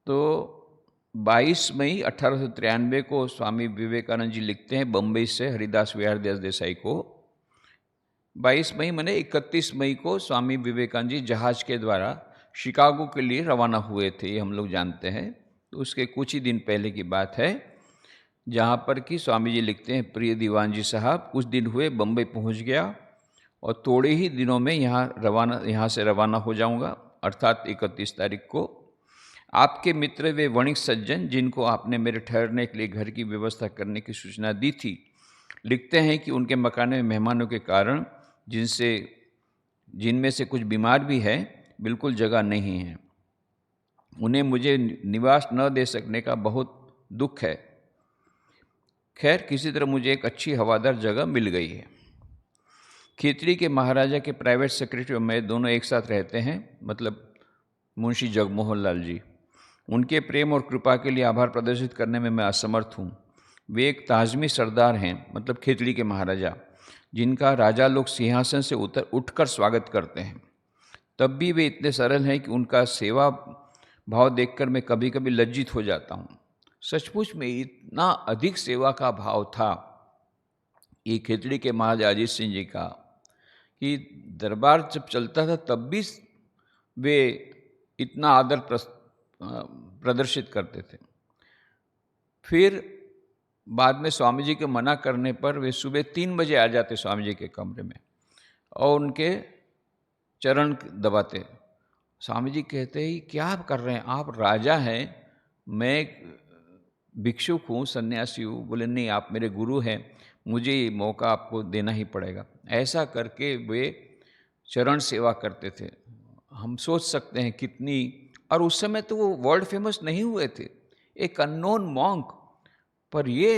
तो 22 मई 1893 को स्वामी विवेकानंद जी लिखते हैं बम्बई से हरिदास विहार देसाई को। 22 मई माने 31 मई को स्वामी विवेकानंद जी जहाज के द्वारा शिकागो के लिए रवाना हुए थे, ये हम लोग जानते हैं। तो उसके कुछ ही दिन पहले की बात है, जहाँ पर कि स्वामी जी लिखते हैं, प्रिय दीवान जी साहब, कुछ दिन हुए बम्बई पहुँच गया और थोड़े ही दिनों में यहाँ से रवाना हो जाऊँगा, अर्थात 31 तारीख को। आपके मित्र वे वणिक सज्जन जिनको आपने मेरे ठहरने के लिए घर की व्यवस्था करने की सूचना दी थी, लिखते हैं कि उनके मकान में मेहमानों के कारण जिनमें से कुछ बीमार भी है, बिल्कुल जगह नहीं है। उन्हें मुझे निवास न दे सकने का बहुत दुख है। खैर, किसी तरह मुझे एक अच्छी हवादार जगह मिल गई है। खेतड़ी के महाराजा के प्राइवेट सेक्रेटरी और मैं दोनों एक साथ रहते हैं, मतलब मुंशी जगमोहन लाल जी। उनके प्रेम और कृपा के लिए आभार प्रदर्शित करने में मैं असमर्थ हूँ। वे एक ताजमी सरदार हैं, मतलब खेतड़ी के महाराजा, जिनका राजा लोग सिंहासन से उठकर स्वागत करते हैं। तब भी वे इतने सरल हैं कि उनका सेवा भाव देखकर मैं कभी कभी लज्जित हो जाता हूँ। सचमुच में इतना अधिक सेवा का भाव था ये खेतड़ी के महाराजा अजीत सिंह जी का, कि दरबार जब चलता था तब भी वे इतना आदर प्रदर्शित करते थे। फिर बाद में स्वामी जी के मना करने पर वे सुबह 3 बजे आ जाते स्वामी जी के कमरे में और उनके चरण दबाते। स्वामी जी कहते ही, क्या आप कर रहे हैं, आप राजा हैं, मैं भिक्षुक हूँ, सन्यासी हूँ। बोले नहीं, आप मेरे गुरु हैं, मुझे ये मौका आपको देना ही पड़ेगा। ऐसा करके वे चरण सेवा करते थे। हम सोच सकते हैं कितनी, और उस समय तो वो वर्ल्ड फेमस नहीं हुए थे, एक अननोन मॉन्क, पर ये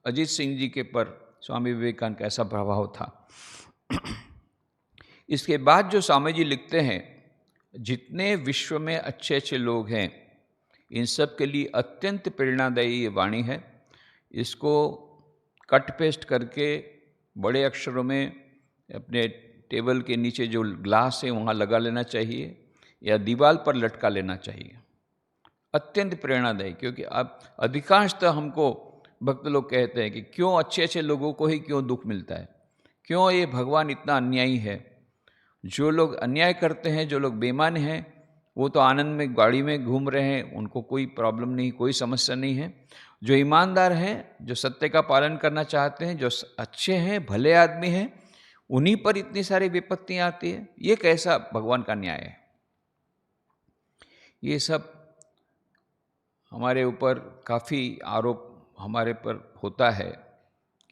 अजीत सिंह जी के पर स्वामी विवेकानंद का ऐसा प्रभाव था। इसके बाद जो स्वामी जी लिखते हैं, जितने विश्व में अच्छे अच्छे लोग हैं, इन सब के लिए अत्यंत प्रेरणादायी ये वाणी है। इसको कट पेस्ट करके बड़े अक्षरों में अपने टेबल के नीचे जो ग्लास है वहाँ लगा लेना चाहिए या दीवार पर लटका लेना चाहिए। अत्यंत प्रेरणादायी, क्योंकि अब अधिकांशतः हमको भक्त लोग कहते हैं कि क्यों अच्छे अच्छे लोगों को ही क्यों दुख मिलता है, क्यों ये भगवान इतना अन्यायी है। जो लोग अन्याय करते हैं, जो लोग बेईमान हैं, वो तो आनंद में गाड़ी में घूम रहे हैं, उनको कोई प्रॉब्लम नहीं, कोई समस्या नहीं है। जो ईमानदार हैं, जो सत्य का पालन करना चाहते हैं, जो अच्छे हैं, भले आदमी हैं, उन्हीं पर इतनी सारी विपत्तियाँ आती है। ये कैसा भगवान का न्याय है। ये सब हमारे ऊपर काफ़ी आरोप हमारे पर होता है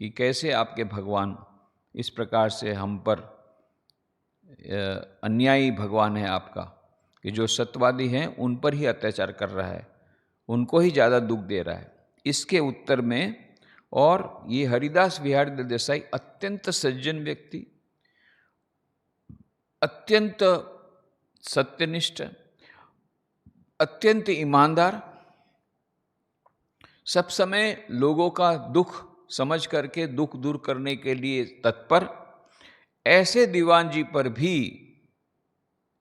कि कैसे आपके भगवान इस प्रकार से हम पर अन्यायी भगवान है आपका, कि जो सत्यवादी हैं उन पर ही अत्याचार कर रहा है, उनको ही ज़्यादा दुख दे रहा है। इसके उत्तर में, और ये हरिदास विहार देसाई अत्यंत सज्जन व्यक्ति, अत्यंत सत्यनिष्ठ, अत्यंत ईमानदार, सब समय लोगों का दुख समझ करके दुख दूर करने के लिए तत्पर, ऐसे दीवान जी पर भी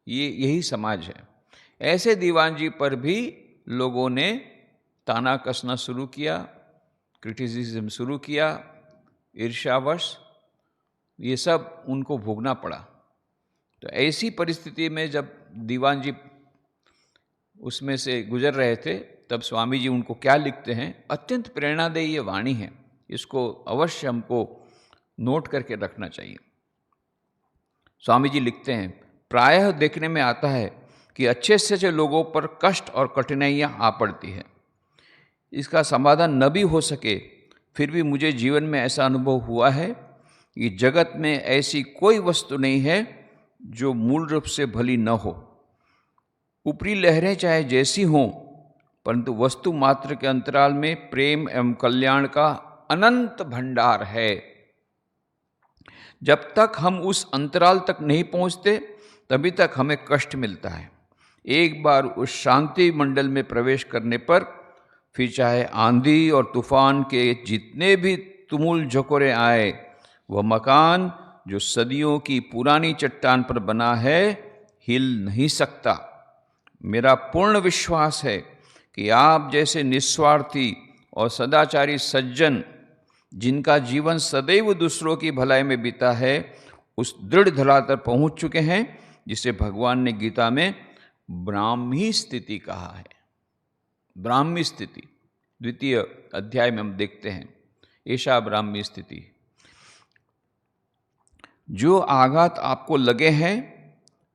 यही समाज है। ऐसे दीवान जी पर भी लोगों ने ताना कसना शुरू किया, क्रिटिसिज्म शुरू किया, ईर्ष्यावश ये सब उनको भोगना पड़ा। तो ऐसी परिस्थिति में जब दीवान जी उसमें से गुजर रहे थे, तब स्वामी जी उनको क्या लिखते हैं, अत्यंत प्रेरणादायी ये वाणी है, इसको अवश्य हमको नोट करके रखना चाहिए। स्वामी जी लिखते हैं, प्रायः देखने में आता है कि अच्छे से अच्छे लोगों पर कष्ट और कठिनाइयाँ आ पड़ती है। इसका समाधान न भी हो सके, फिर भी मुझे जीवन में ऐसा अनुभव हुआ है कि जगत में ऐसी कोई वस्तु नहीं है जो मूल रूप से भली न हो। ऊपरी लहरें चाहे जैसी हों, परंतु वस्तु मात्र के अंतराल में प्रेम एवं कल्याण का अनंत भंडार है। जब तक हम उस अंतराल तक नहीं पहुंचते, तभी तक हमें कष्ट मिलता है। एक बार उस शांति मंडल में प्रवेश करने पर फिर चाहे आंधी और तूफान के जितने भी तुमुल झकोरे आए, वह मकान जो सदियों की पुरानी चट्टान पर बना है हिल नहीं सकता। मेरा पूर्ण विश्वास है कि आप जैसे निस्वार्थी और सदाचारी सज्जन, जिनका जीवन सदैव दूसरों की भलाई में बीता है, उस दृढ़ धरातल पर पहुंच चुके हैं जिसे भगवान ने गीता में ब्राह्मी स्थिति कहा है। ब्राह्मी स्थिति 2 अध्याय में हम देखते हैं, ऐसा ब्राह्मी स्थिति। जो आघात आपको लगे हैं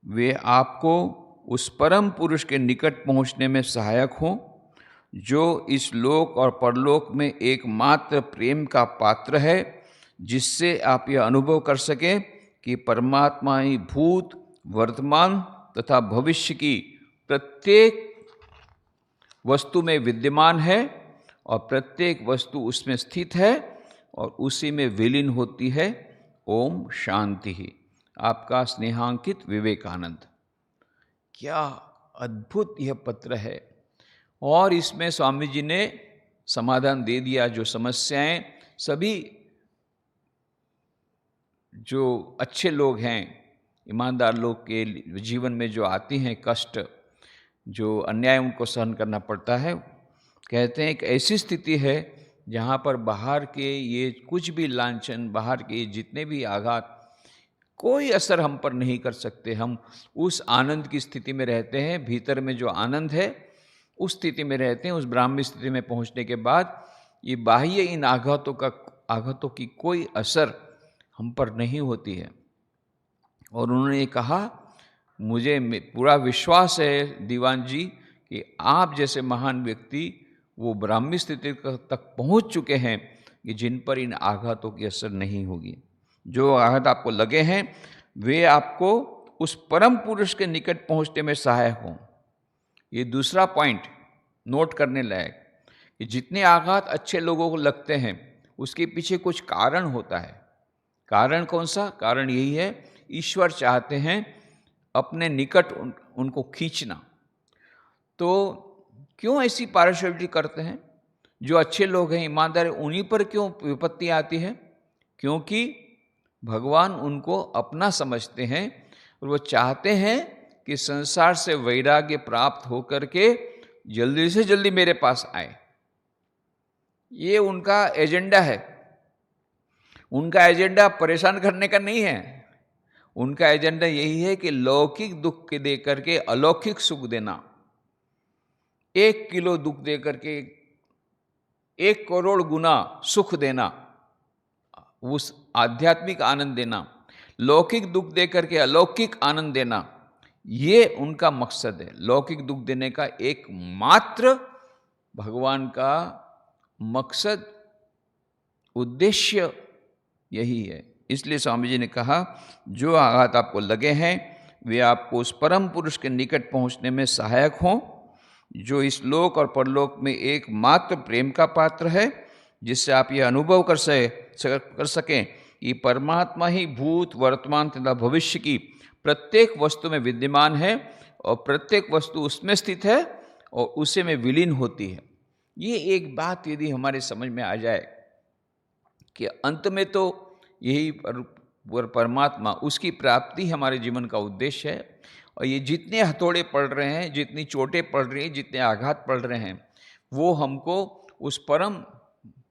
वे आपको उस परम पुरुष के निकट पहुंचने में सहायक हों, जो इस लोक और परलोक में एकमात्र प्रेम का पात्र है, जिससे आप यह अनुभव कर सकें कि परमात्मा ही भूत, वर्तमान तथा भविष्य की प्रत्येक वस्तु में विद्यमान है और प्रत्येक वस्तु उसमें स्थित है और उसी में विलीन होती है। ओम शांति ही। आपका स्नेहांकित विवेकानंद। क्या अद्भुत यह पत्र है, और इसमें स्वामी जी ने समाधान दे दिया। जो समस्याएं सभी जो अच्छे लोग हैं, ईमानदार लोग के जीवन में जो आती हैं कष्ट, जो अन्याय उनको सहन करना पड़ता है, कहते हैं एक ऐसी स्थिति है जहाँ पर बाहर के ये कुछ भी लांछन, बाहर के जितने भी आघात कोई असर हम पर नहीं कर सकते। हम उस आनंद की स्थिति में रहते हैं, भीतर में जो आनंद है उस स्थिति में रहते हैं। उस ब्राह्मी स्थिति में पहुंचने के बाद ये बाह्य इन आघातों की कोई असर हम पर नहीं होती है। और उन्होंने कहा, मुझे पूरा विश्वास है दीवान जी कि आप जैसे महान व्यक्ति वो ब्राह्मी स्थिति तक पहुंच चुके हैं कि जिन पर इन आघातों की असर नहीं होगी। जो आघात आपको लगे हैं वे आपको उस परम पुरुष के निकट पहुंचने में सहायक हों। ये दूसरा पॉइंट नोट करने लायक कि जितने आघात अच्छे लोगों को लगते हैं उसके पीछे कुछ कारण होता है। कारण कौन सा? कारण यही है, ईश्वर चाहते हैं अपने निकट उनको खींचना। तो क्यों ऐसी पार्शियलिटी करते हैं? जो अच्छे लोग हैं, ईमानदार, उन्हीं पर क्यों विपत्ति आती है? क्योंकि भगवान उनको अपना समझते हैं और वो चाहते हैं कि संसार से वैराग्य प्राप्त होकर के जल्दी से जल्दी मेरे पास आए। ये उनका एजेंडा है। उनका एजेंडा परेशान करने का नहीं है। उनका एजेंडा यही है कि लौकिक दुख के दे करके अलौकिक सुख देना, 1 किलो दुख दे करके 1 करोड़ गुना सुख देना, उस आध्यात्मिक आनंद देना, लौकिक दुख दे करके अलौकिक आनंद देना, ये उनका मकसद है। लौकिक दुख देने का एकमात्र भगवान का मकसद, उद्देश्य यही है। इसलिए स्वामी जी ने कहा, जो आघात आपको लगे हैं वे आपको उस परम पुरुष के निकट पहुंचने में सहायक हों, जो इस लोक और परलोक में एकमात्र प्रेम का पात्र है, जिससे आप यह अनुभव कर सकें कि परमात्मा ही भूत, वर्तमान तथा भविष्य की प्रत्येक वस्तु में विद्यमान है और प्रत्येक वस्तु उसमें स्थित है और उसी में विलीन होती है। ये एक बात यदि हमारे समझ में आ जाए कि अंत में तो यही परमात्मा, उसकी प्राप्ति हमारे जीवन का उद्देश्य है। और ये जितने हथौड़े पड़ रहे हैं, जितनी चोटें पड़ रही हैं, जितने आघात पड़ रहे हैं, वो हमको उस परम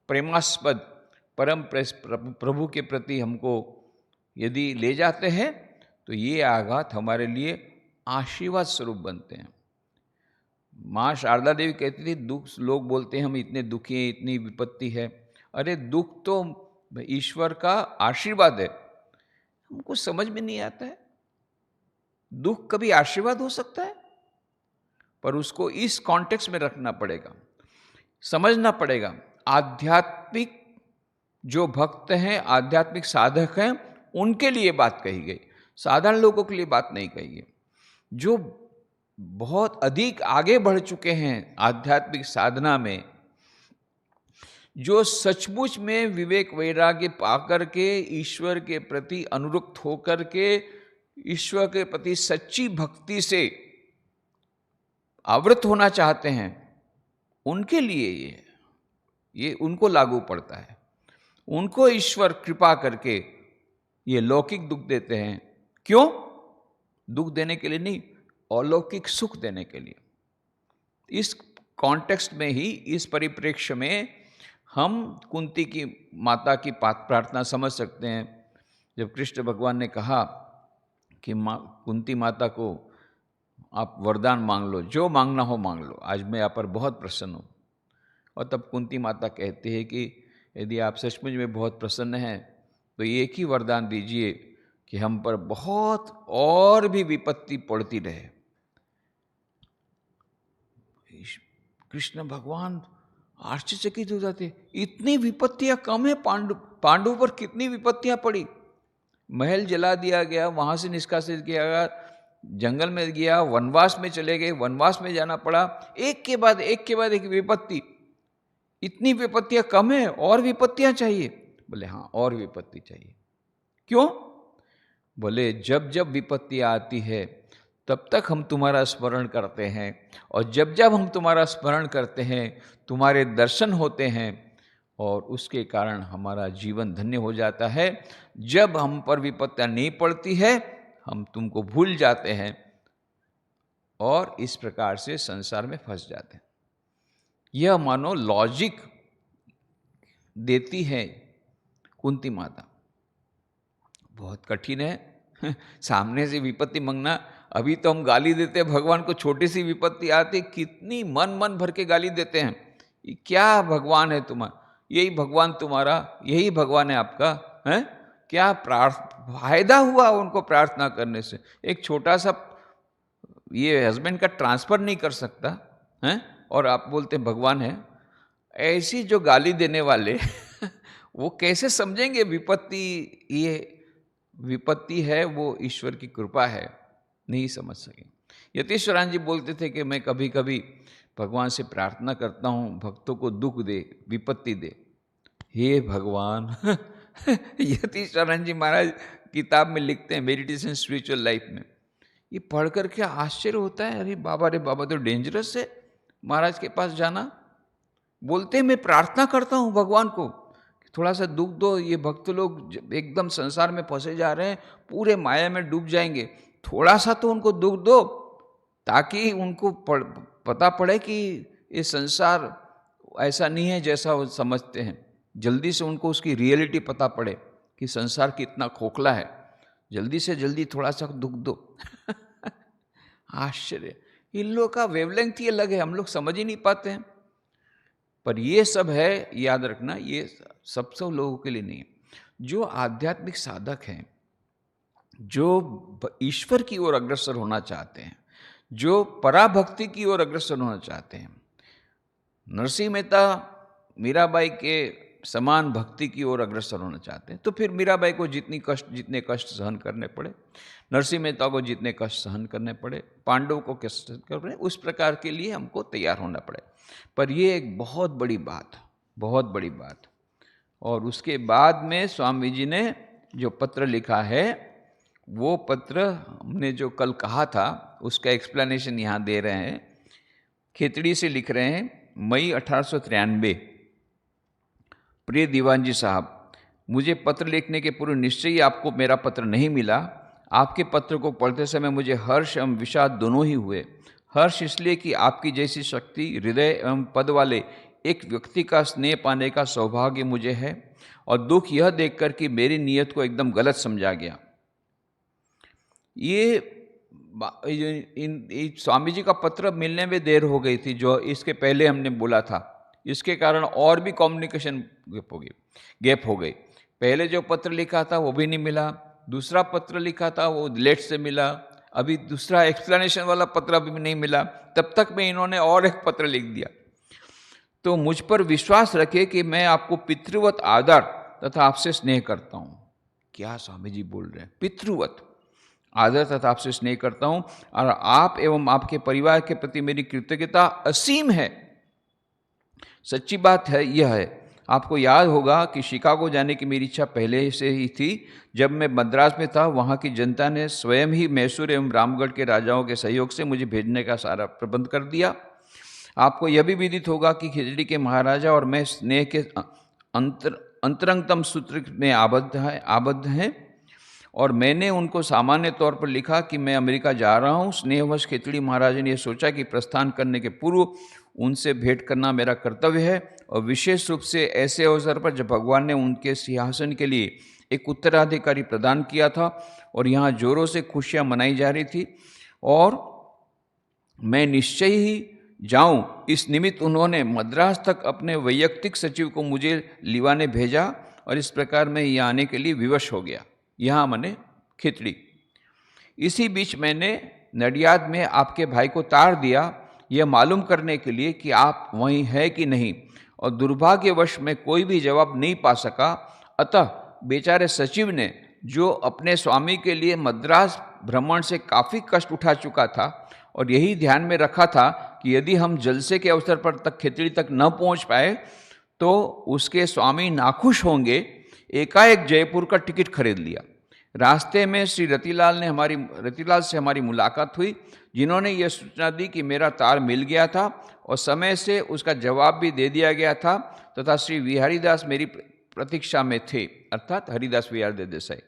प्रेमास्पद परम प्रभु के प्रति हमको यदि ले जाते हैं तो ये आघात हमारे लिए आशीर्वाद स्वरूप बनते हैं। माँ शारदा देवी कहती थी, दुख, लोग बोलते हैं हम इतने दुखी हैं, इतनी विपत्ति है। अरे दुख तो ईश्वर का आशीर्वाद है, हमको समझ में नहीं आता है। दुख कभी आशीर्वाद हो सकता है? पर उसको इस कॉन्टेक्स्ट में रखना पड़ेगा, समझना पड़ेगा। आध्यात्मिक जो भक्त हैं, आध्यात्मिक साधक हैं, उनके लिए बात कही गई, साधारण लोगों के लिए बात नहीं कही गई। जो बहुत अधिक आगे बढ़ चुके हैं आध्यात्मिक साधना में, जो सचमुच में विवेक वैराग्य पाकर के ईश्वर के प्रति अनुरक्त होकर के ईश्वर के प्रति सच्ची भक्ति से आवृत होना चाहते हैं, उनके लिए ये उनको लागू पड़ता है। उनको ईश्वर कृपा करके ये लौकिक दुख देते हैं। क्यों? दुख देने के लिए नहीं, अलौकिक सुख देने के लिए। इस कॉन्टेक्स्ट में ही, इस परिप्रेक्ष्य में हम कुंती की माता की प्रार्थना समझ सकते हैं। जब कृष्ण भगवान ने कहा कि कुंती माता को आप वरदान मांग लो, जो मांगना हो मांग लो, आज मैं यहाँ पर बहुत प्रसन्न हूँ। और तब कुंती माता कहती है कि यदि आप सचमुच में बहुत प्रसन्न हैं तो एक ही वरदान दीजिए कि हम पर बहुत और भी विपत्ति पड़ती रहे। कृष्ण भगवान आश्चर्यचकित हो जाते, इतनी विपत्तियां कम है? पांडु पर कितनी विपत्तियां पड़ी। महल जला दिया गया, वहां से निष्कासित किया गया, जंगल में गया, वनवास में चले गए, वनवास में जाना पड़ा, एक के बाद एक विपत्ति। इतनी विपत्तियां कम है, और विपत्तियां चाहिए? बोले हाँ, और विपत्ति चाहिए। क्यों? बोले जब जब विपत्ति आती है तब तक हम तुम्हारा स्मरण करते हैं, और जब जब हम तुम्हारा स्मरण करते हैं तुम्हारे दर्शन होते हैं, और उसके कारण हमारा जीवन धन्य हो जाता है। जब हम पर विपत्तियां नहीं पड़ती है हम तुमको भूल जाते हैं, और इस प्रकार से संसार में फंस जाते हैं। यह मानो लॉजिक देती है कुंती माता। बहुत कठिन है सामने से विपत्ति मांगना। अभी तो हम गाली देते हैं भगवान को, छोटी सी विपत्ति आती कितनी मन भर के गाली देते हैं। ये क्या भगवान है तुम्हारा, यही भगवान तुम्हारा, यही भगवान है आपका, है क्या फायदा हुआ उनको प्रार्थना करने से? एक छोटा सा ये हस्बैंड का ट्रांसफर नहीं कर सकता है, और आप बोलते भगवान है। ऐसी जो गाली देने वाले वो कैसे समझेंगे विपत्ति ये विपत्ति है, वो ईश्वर की कृपा है? नहीं समझ सके। यतीश्वरान जी बोलते थे कि मैं कभी कभी भगवान से प्रार्थना करता हूँ भक्तों को दुख दे, विपत्ति दे। हे भगवान यतीश्वरान जी महाराज किताब में लिखते हैं मेडिटेशन स्पिरिचुअल लाइफ में, ये पढ़कर क्या आश्चर्य होता है। अरे बाबा तो डेंजरस है महाराज के पास जाना। बोलते हैं मैं प्रार्थना करता हूँ भगवान को, थोड़ा सा दुख दो, ये भक्त लोग एकदम संसार में फंसे जा रहे हैं, पूरे माया में डूब जाएंगे, थोड़ा सा तो उनको दुख दो ताकि उनको पता पड़े कि ये संसार ऐसा नहीं है जैसा वो समझते हैं। जल्दी से उनको उसकी रियलिटी पता पड़े कि संसार कितना खोखला है, जल्दी से जल्दी थोड़ा सा दुख दो आश्चर्य, इन लोगों का वेवलेंथ ये अलग है, हम लोग समझ ही नहीं पाते हैं। पर ये सब है, याद रखना, ये सब लोगों के लिए नहीं है। जो आध्यात्मिक साधक हैं, जो ईश्वर की ओर अग्रसर होना चाहते हैं, जो पराभक्ति की ओर अग्रसर होना चाहते हैं, नरसिंह मेहता मीराबाई के समान भक्ति की ओर अग्रसर होना चाहते हैं, तो फिर मीराबाई को जितने कष्ट सहन करने पड़े, नरसिंह मेहता को जितने कष्ट सहन करने पड़े, पांडवों को कष्ट सहन करने पड़े, उस प्रकार के लिए हमको तैयार होना पड़े। पर ये एक बहुत बड़ी बात। और उसके बाद में स्वामी जी ने जो पत्र लिखा है, वो पत्र हमने जो कल कहा था उसका एक्सप्लेनेशन यहाँ दे रहे हैं। खेतड़ी से लिख रहे हैं, मई 1893। प्रिय दीवान जी साहब, मुझे पत्र लिखने के पूर्व निश्चय ही आपको मेरा पत्र नहीं मिला। आपके पत्र को पढ़ते समय मुझे हर्ष एवं विषाद दोनों ही हुए। हर्ष इसलिए कि आपकी जैसी शक्ति, हृदय एवं पद वाले एक व्यक्ति का स्नेह पाने का सौभाग्य मुझे है, और दुख यह देखकर कि मेरी नीयत को एकदम गलत समझा गया। ये स्वामी जी का पत्र मिलने में देर हो गई थी, जो इसके पहले हमने बोला था। इसके कारण और भी कम्युनिकेशन गैप हो गई। पहले जो पत्र लिखा था वो भी नहीं मिला, दूसरा पत्र लिखा था वो लेट से मिला, अभी दूसरा एक्सप्लेनेशन वाला पत्र भी नहीं मिला। तब तक में इन्होंने और एक पत्र लिख दिया। तो मुझ पर विश्वास रखे कि मैं आपको पितृवत आदर तथा आपसे स्नेह करता हूँ। क्या स्वामी जी बोल रहे हैं, पितृवत आदर तथा आपसे स्नेह करता हूँ, और आप एवं आपके परिवार के प्रति मेरी कृतज्ञता असीम है। सच्ची बात है यह है, आपको याद होगा कि शिकागो जाने की मेरी इच्छा पहले से ही थी। जब मैं मद्रास में था, वहाँ की जनता ने स्वयं ही मैसूर एवं रामगढ़ के राजाओं के सहयोग से मुझे भेजने का सारा प्रबंध कर दिया। आपको यह भी विदित होगा कि खिचड़ी के महाराजा और मैं स्नेह के अंतरंगतम सूत्र में आबद्ध हैं, और मैंने उनको सामान्य तौर पर लिखा कि मैं अमेरिका जा रहा हूँ। स्नेहवश खिचड़ी महाराज ने यह सोचा कि प्रस्थान करने के पूर्व उनसे भेंट करना मेरा कर्तव्य है, और विशेष रूप से ऐसे अवसर पर जब भगवान ने उनके सिंहासन के लिए एक उत्तराधिकारी प्रदान किया था और यहाँ जोरों से खुशियाँ मनाई जा रही थी, और मैं निश्चय ही जाऊं, इस निमित्त उन्होंने मद्रास तक अपने वैयक्तिक सचिव को मुझे लिवाने भेजा, और इस प्रकार मैं यहाँ आने के लिए विवश हो गया। यहाँ मैंने खिचड़ी। इसी बीच मैंने नडियाद में आपके भाई को तार दिया, यह मालूम करने के लिए कि आप वहीं हैं कि नहीं, और दुर्भाग्यवश मैं कोई भी जवाब नहीं पा सका। अतः बेचारे सचिव ने, जो अपने स्वामी के लिए मद्रास भ्रमण से काफ़ी कष्ट उठा चुका था और यही ध्यान में रखा था कि यदि हम जलसे के अवसर पर तक खिचड़ी तक न पहुंच पाए तो उसके स्वामी नाखुश होंगे, एकाएक जयपुर का टिकट खरीद लिया। रास्ते में श्री रतिलाल से हमारी मुलाकात हुई, जिन्होंने यह सूचना दी कि मेरा तार मिल गया था और समय से उसका जवाब भी दे दिया गया था, तथा श्री विहारीदास मेरी प्रतीक्षा में थे, अर्थात हरिदास विहार देसाई।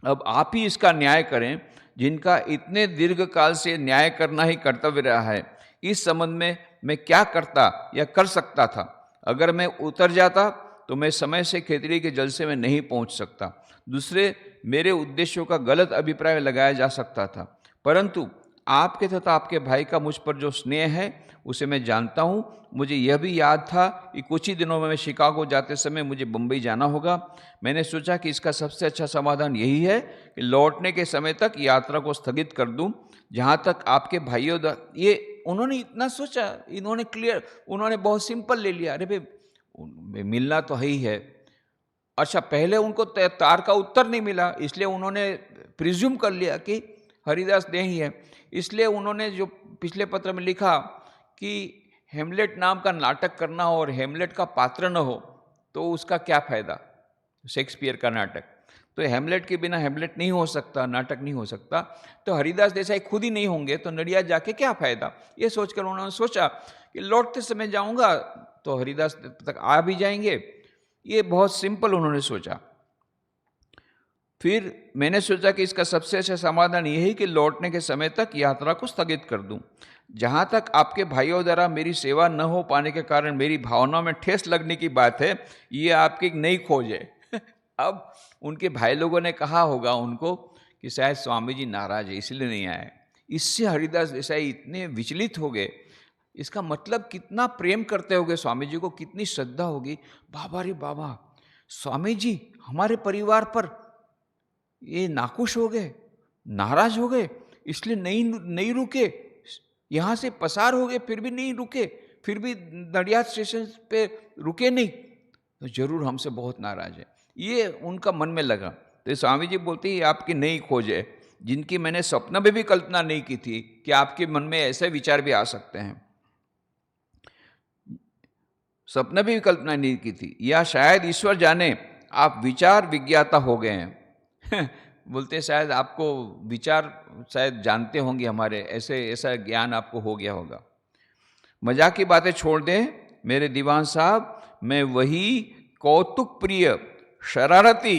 अब आप ही इसका न्याय करें, जिनका इतने दीर्घ काल से न्याय करना ही कर्तव्य रहा है। इस संबंध में मैं क्या करता या कर सकता था? अगर मैं उतर जाता तो मैं समय से खेतड़ी के जलसे में नहीं पहुंच सकता। दूसरे मेरे उद्देश्यों का गलत अभिप्राय लगाया जा सकता था, परंतु आपके तथा आपके भाई का मुझ पर जो स्नेह है उसे मैं जानता हूँ। मुझे यह भी याद था कि कुछ ही दिनों में मैं शिकागो जाते समय मुझे बम्बई जाना होगा। मैंने सोचा कि इसका सबसे अच्छा समाधान यही है कि लौटने के समय तक यात्रा को स्थगित कर दूं। जहाँ तक आपके भाइयों ये उन्होंने इतना सोचा, उन्होंने बहुत सिंपल ले लिया। अरे भाई मिलना तो है ही है। अच्छा, पहले उनको तार का उत्तर नहीं मिला, इसलिए उन्होंने प्रिज्यूम कर लिया कि हरिदास दे ही है। इसलिए उन्होंने जो पिछले पत्र में लिखा कि हेमलेट नाम का नाटक करना हो और हेमलेट का पात्र न हो तो उसका क्या फायदा। शेक्सपियर का नाटक, तो हेमलेट के बिना हेमलेट नहीं हो सकता, नाटक नहीं हो सकता। तो हरिदास देसाई खुद ही नहीं होंगे तो नडियाद जाके क्या फायदा। ये सोचकर उन्होंने सोचा कि लौटते समय जाऊंगा तो हरिदास तक आ भी जाएंगे। ये बहुत सिंपल उन्होंने सोचा। फिर मैंने सोचा कि इसका सबसे अच्छा समाधान यही कि लौटने के समय तक यात्रा को स्थगित कर दूं। जहाँ तक आपके भाइयों द्वारा मेरी सेवा न हो पाने के कारण मेरी भावनाओं में ठेस लगने की बात है, ये आपकी एक नई खोज है। अब उनके भाई लोगों ने कहा होगा उनको कि शायद स्वामी जी नाराज है इसलिए नहीं आए। इससे हरिदास देसाई इतने विचलित हो गए। इसका मतलब कितना प्रेम करते होंगे स्वामी जी को, कितनी श्रद्धा होगी। बाबा रे बाबा, स्वामी जी हमारे परिवार पर ये नाखुश हो गए, नाराज हो गए, इसलिए नहीं रुके, यहाँ से पसार हो गए, फिर भी नहीं रुके, फिर भी नडियाद स्टेशन पे रुके नहीं, तो जरूर हमसे बहुत नाराज है। ये उनका मन में लगा। तो स्वामी जी बोलते हैं आपकी नई खोज है, जिनकी मैंने सपना में भी कल्पना नहीं की थी कि आपके मन में ऐसे विचार भी आ सकते हैं। सपना भी कल्पना नहीं की थी, या शायद ईश्वर जाने आप विचार विज्ञाता हो गए हैं। बोलते शायद आपको विचार शायद जानते होंगे हमारे, ऐसा ज्ञान आपको हो गया होगा। मजाक की बातें छोड़ दें मेरे दीवान साहब, मैं वही कौतुक प्रिय शरारती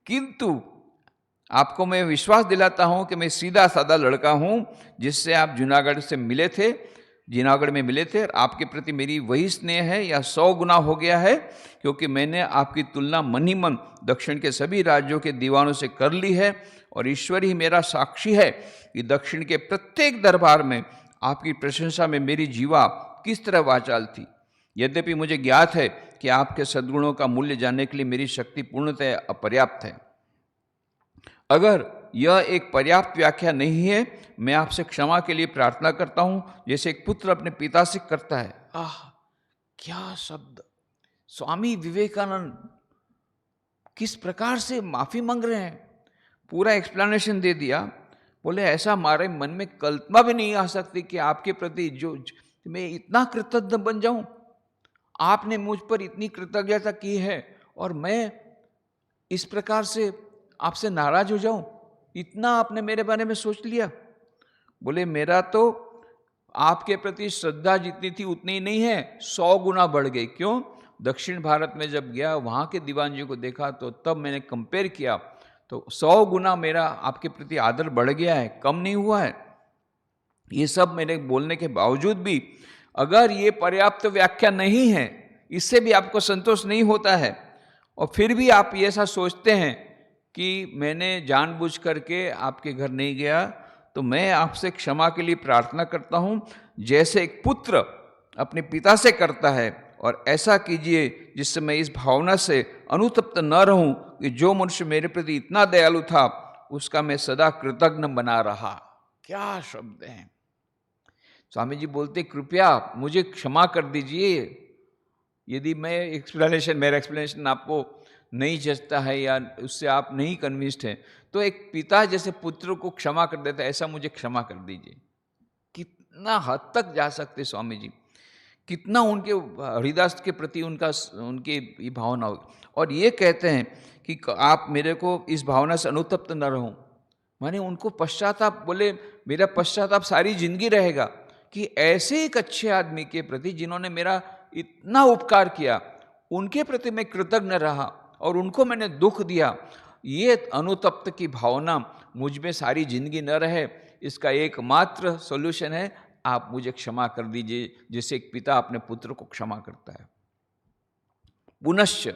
किंतु आपको मैं विश्वास दिलाता हूं कि मैं सीधा साधा लड़का हूं जिससे आप जूनागढ़ में मिले थे। और आपके प्रति मेरी वही स्नेह है या 100 गुना हो गया है, क्योंकि मैंने आपकी तुलना मन ही मन दक्षिण के सभी राज्यों के दीवानों से कर ली है। और ईश्वर ही मेरा साक्षी है कि दक्षिण के प्रत्येक दरबार में आपकी प्रशंसा में मेरी जीवा किस तरह वाचाल थी। यद्यपि मुझे ज्ञात है कि आपके सद्गुणों का मूल्य जानने के लिए मेरी शक्ति पूर्णतः अपर्याप्त है। अगर यह एक पर्याप्त व्याख्या नहीं है, मैं आपसे क्षमा के लिए प्रार्थना करता हूं, जैसे एक पुत्र अपने पिता से करता है। आह, क्या शब्द! स्वामी विवेकानंद किस प्रकार से माफी मांग रहे हैं, पूरा एक्सप्लेनेशन दे दिया। बोले ऐसा हमारे मन में कल्पना भी नहीं आ सकती कि आपके प्रति जो मैं इतना कृतज्ञ बन जाऊं। आपने मुझ पर इतनी कृतज्ञता की है और मैं इस प्रकार से आपसे नाराज हो जाऊं, इतना आपने मेरे बारे में सोच लिया। बोले मेरा तो आपके प्रति श्रद्धा जितनी थी उतनी नहीं है, 100 गुना बढ़ गई। क्यों? दक्षिण भारत में जब गया, वहाँ के दीवान जी को देखा तो तब मैंने कंपेयर किया, तो 100 गुना मेरा आपके प्रति आदर बढ़ गया है, कम नहीं हुआ है। ये सब मेरे बोलने के बावजूद भी अगर ये पर्याप्त व्याख्या नहीं है, इससे भी आपको संतोष नहीं होता है, और फिर भी आप ये ऐसा सोचते हैं कि मैंने जानबूझ करके आपके घर नहीं गया, तो मैं आपसे क्षमा के लिए प्रार्थना करता हूँ, जैसे एक पुत्र अपने पिता से करता है, और ऐसा कीजिए जिससे मैं इस भावना से अनुतप्त न रहूं कि जो मनुष्य मेरे प्रति इतना दयालु था उसका मैं सदा कृतज्ञ बना रहा। क्या शब्द हैं! स्वामी जी बोलते, कृपया मुझे क्षमा कर दीजिए। यदि मेरा एक्सप्लेनेशन आपको नहीं जचता है या उससे आप नहीं कन्विंस्ड हैं, तो एक पिता जैसे पुत्र को क्षमा कर देता है, ऐसा मुझे क्षमा कर दीजिए। कितना हद तक जा सकते स्वामी जी, कितना उनके हरिदास के प्रति उनकी ये भावना होगी। और ये कहते हैं कि आप मेरे को इस भावना से अनुतप्त न रहूं, माने उनको पश्चाताप, बोले मेरा पश्चाताप सारी जिंदगी रहेगा कि ऐसे एक अच्छे आदमी के प्रति जिन्होंने मेरा इतना उपकार किया, उनके प्रति मैं कृतज्ञ रहा और उनको मैंने दुख दिया। ये अनुतप्त की भावना मुझ में सारी जिंदगी न रहे, इसका एकमात्र सॉल्यूशन है आप मुझे क्षमा कर दीजिए, जैसे एक पिता अपने पुत्र को क्षमा करता है। पुनश्च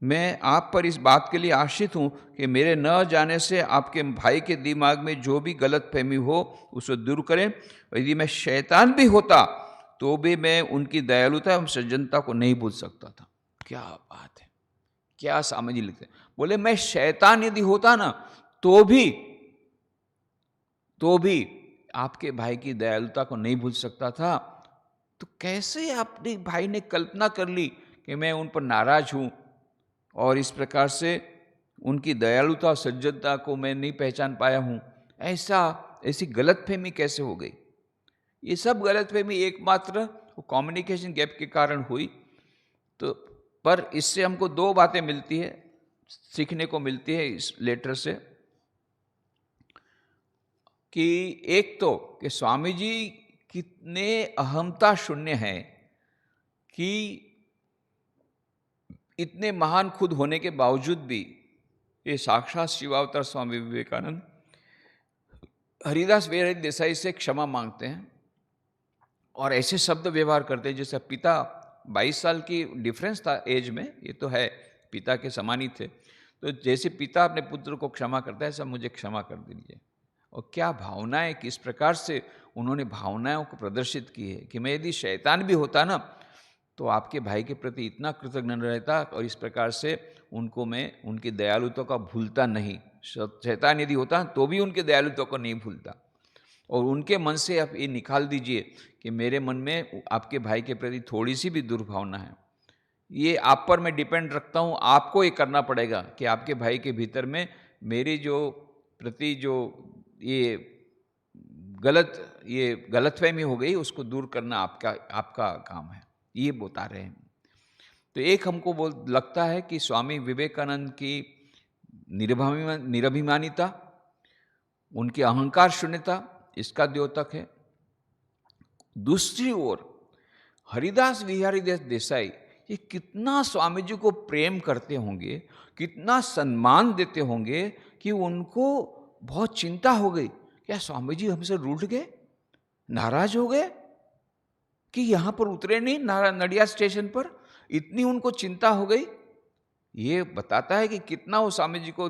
मैं आप पर इस बात के लिए आश्रित हूँ कि मेरे न जाने से आपके भाई के दिमाग में जो भी गलत फहमी हो उसे दूर करें। यदि मैं शैतान भी होता तो भी मैं उनकी दयालुता एवं सज्जनता को नहीं भूल सकता था। क्या बात है, क्या स्वामी जी लिखते हैं, बोले मैं शैतान यदि होता ना तो भी आपके भाई की दयालुता को नहीं भूल सकता था। तो कैसे अपने भाई ने कल्पना कर ली कि मैं उन पर नाराज हूं और इस प्रकार से उनकी दयालुता और सज्जनता को मैं नहीं पहचान पाया हूं। ऐसी गलतफहमी कैसे हो गई? ये सब गलतफहमी एकमात्र कम्युनिकेशन गैप के कारण हुई। तो पर इससे हमको दो बातें मिलती है, सीखने को मिलती है इस लेटर से, कि एक तो कि स्वामी जी कितने अहमता शून्य हैं कि इतने महान खुद होने के बावजूद भी ये साक्षात शिवावतार स्वामी विवेकानंद हरिदास बिहारी देसाई से क्षमा मांगते हैं और ऐसे शब्द व्यवहार करते हैं जैसे पिता, 22 साल की डिफरेंस था एज में, ये तो है पिता के समान ही थे, तो जैसे पिता अपने पुत्र को क्षमा करता है ऐसा मुझे क्षमा कर दीजिए। और क्या भावनाएं, किस प्रकार से उन्होंने भावनाओं को प्रदर्शित की है कि मैं यदि शैतान भी होता ना तो आपके भाई के प्रति इतना कृतज्ञ रहता और इस प्रकार से उनको मैं उनकी दयालुता का भूलता नहीं। शैतान यदि होता तो भी उनके दयालुता को नहीं भूलता। और उनके मन से आप ये निकाल दीजिए कि मेरे मन में आपके भाई के प्रति थोड़ी सी भी दुर्भावना है। ये आप पर मैं डिपेंड रखता हूँ, आपको ये करना पड़ेगा कि आपके भाई के भीतर में मेरी जो प्रति जो ये गलतफहमी हो गई उसको दूर करना आपका काम है, ये बता रहे हैं। तो एक हमको लगता है कि स्वामी विवेकानंद की निरभिमानिता, उनकी अहंकार शून्यता, इसका द्योतक है। दूसरी ओर हरिदास बिहारी देसाई ये कितना स्वामी जी को प्रेम करते होंगे, कितना सम्मान देते होंगे कि उनको बहुत चिंता हो गई, क्या स्वामी जी हमसे रूठ गए, नाराज हो गए कि यहाँ पर उतरे नहीं नडियाद स्टेशन पर, इतनी उनको चिंता हो गई। ये बताता है कि कितना वो स्वामी जी को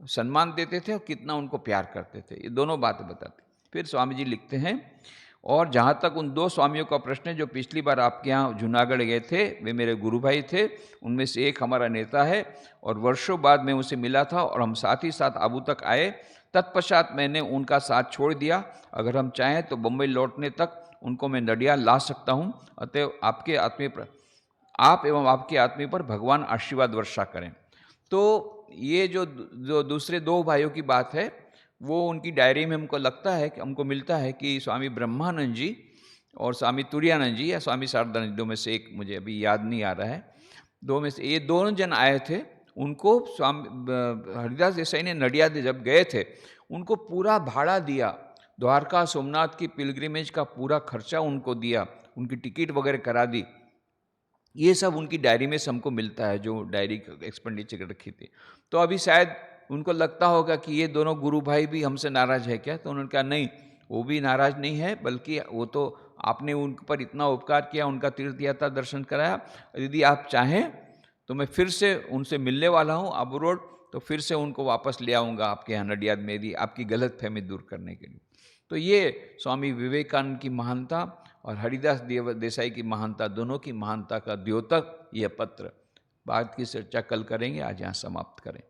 सम्मान देते थे और कितना उनको प्यार करते थे, ये दोनों बातें बताते। फिर स्वामी जी लिखते हैं, और जहाँ तक उन दो स्वामियों का प्रश्न है जो पिछली बार आपके यहाँ जूनागढ़ गए थे, वे मेरे गुरु भाई थे, उनमें से एक हमारा नेता है और वर्षों बाद मैं उनसे मिला था और हम साथ ही साथ आबू तक आए। तत्पश्चात मैंने उनका साथ छोड़ दिया, अगर हम चाहें तो बम्बई लौटने तक उनको मैं नडियाद ला सकता हूँ। अतएव आप एवं आपके आत्मीय पर भगवान आशीर्वाद वर्षा करें। तो ये जो दूसरे दो भाइयों की बात है वो उनकी डायरी में हमको लगता है कि हमको मिलता है कि स्वामी ब्रह्मानंद जी और स्वामी तुरानंद जी या स्वामी शारदानंद, दो में से एक, मुझे अभी याद नहीं आ रहा है, दो में से ये दोनों जन आए थे। उनको स्वामी हरिदास देसाई ने नडियाद जब गए थे उनको पूरा भाड़ा दिया, द्वारका सोमनाथ की पिलग्रिमेज का पूरा खर्चा उनको दिया, उनकी टिकट वगैरह करा दी। ये सब उनकी डायरी में से हमको मिलता है, जो डायरी एक्सपेंडिचर रखी थी। तो अभी शायद उनको लगता होगा कि ये दोनों गुरु भाई भी हमसे नाराज है क्या, तो उन्होंने कहा नहीं, वो भी नाराज़ नहीं है, बल्कि वो तो आपने उन पर इतना उपकार किया, उनका तीर्थ यात्रा दर्शन कराया। यदि आप चाहें तो मैं फिर से उनसे मिलने वाला हूँ आबू रोड, तो फिर से उनको वापस ले आऊँगा आपके यहाँ नडियाद में, यदि आपकी गलतफहमी दूर करने के लिए। तो ये स्वामी विवेकानंद की महानता और हरिदास देसाई की महानता, दोनों की महानता का द्योतक यह पत्र। बात की चर्चा कल करेंगे, आज यहाँ समाप्त करें।